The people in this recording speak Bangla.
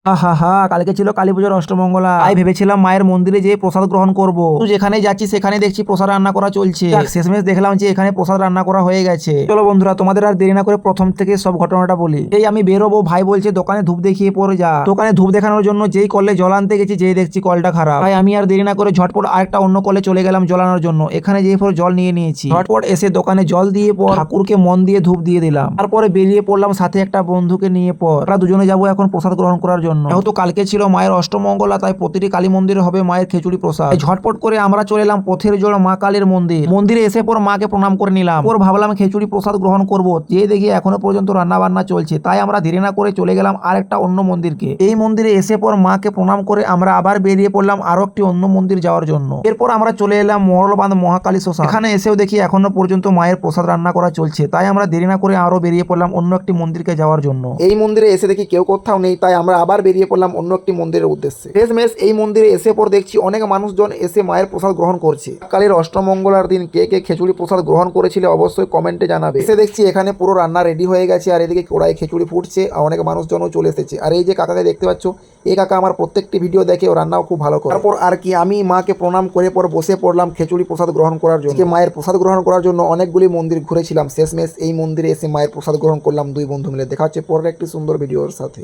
হা হা, কালকে ছিল কালী পুজোর অষ্টমঙ্গলা। তাই ভেবেছিলাম মায়ের মন্দিরে যেয়ে প্রসাদ গ্রহণ করব। যেখানে যাচ্ছি সেখানে দেখছি প্রসাদ রান্না করা চলছে। শেষমেশ দেখলাম যে এখানে প্রসাদ রান্না করা হয়ে গেছে। চলো বন্ধুরা, তোমাদের আর দেরি না করে প্রথম থেকে সব ঘটনাটা বলি। এই আমি বেরোবো, ভাই বলছে দোকানে ধূপ দেখিয়ে পরে যা। দোকানে ধূপ দেখানোর জন্য যেই কলে জল আনতে গেছি, যেই দেখছি কলটা খারাপ। তাই আমি আর দেরি না করে ঝটপট আরেকটা অন্য কলে চলে গেলাম জল আনার জন্য। এখানে যেয়ে পরে জল নিয়ে নিয়েছি। ঝটপট এসে দোকানে জল দিয়ে পর ঠাকুরকে মন দিয়ে ধূপ দিয়ে দিলাম। তারপরে বেরিয়ে পড়লাম সাথে একটা বন্ধুকে নিয়ে। পর আমরা দুজনে যাবো এখন প্রসাদ গ্রহণ করার জন্য। যেহেতু কালকে ছিল মায়ের অষ্টমঙ্গলা, তাই প্রতিটি কালী মন্দিরে হবে মায়ের খিচুড়ি প্রসাদ। ঝটপট করে আমরা চলে এলাম পথের জোড় মা কালীর মন্দির। মন্দিরে এসে পর মাকে প্রণাম করে নিলাম। পর ভাবলাম খিচুড়ি প্রসাদ গ্রহণ করব, যে দেখি এখনো পর্যন্ত রান্না বান্না চলছে। তাই আমরা ধীরে না করে চলে গেলাম আরেকটা অন্য মন্দিরকে। এই মন্দিরে এসে পর মাকে প্রণাম করে আমরা আবার বেরিয়ে পড়লাম আরো একটি অন্য মন্দির যাওয়ার জন্য। এরপর আমরা চলে এলাম মরলবাঁধ মহাকালী শ্মশান। এখানে এসেও দেখি এখনো পর্যন্ত মায়ের প্রসাদ রান্না করা চলছে। তাই আমরা দেরি না করে আরো বেরিয়ে পড়লাম অন্য একটি মন্দিরকে যাওয়ার জন্য। এই মন্দিরে এসে দেখি কেউ কোথাও নেই, তাই আমরা আবার বেরিয়ে পড়লাম অন্য একটি মন্দিরের উদ্দেশ্যে। শেষমেশ এই মন্দিরে এসে পর দেখছি অনেক মানুষজন এসে মায়ের প্রসাদ গ্রহণ করছে। কালীর অষ্টমঙ্গলার দিন কে কে খিচুড়ি প্রসাদ গ্রহণ করেছিলে অবশ্যই কমেন্টে জানাবে। এসে দেখছি এখানে পুরো রান্না রেডি হয়ে গেছে, আর এদিকে কড়াই খিচুড়ি ফুটছে, আর অনেক মানুষজনও চলে এসেছে। আর এই যে কাকাকে দেখতে পাচ্ছ, এই কাকা আমার প্রত্যেকটি ভিডিও দেখে ও রান্নাও খুব ভালো করে। তারপর আর কি আমি মাকে প্রণাম করে পর বসে পড়লাম খিচুড়ি প্রসাদ গ্রহণ করার জন্য। মায়ের প্রসাদ গ্রহণ করার জন্য অনেকগুলি মন্দির ঘুরেছিলাম। শেষমেশ এই মন্দিরে এসে মায়ের প্রসাদ গ্রহণ করলাম দুই বন্ধু মিলে। দেখা হচ্ছে পরের একটি সুন্দর ভিডিওর সাথে।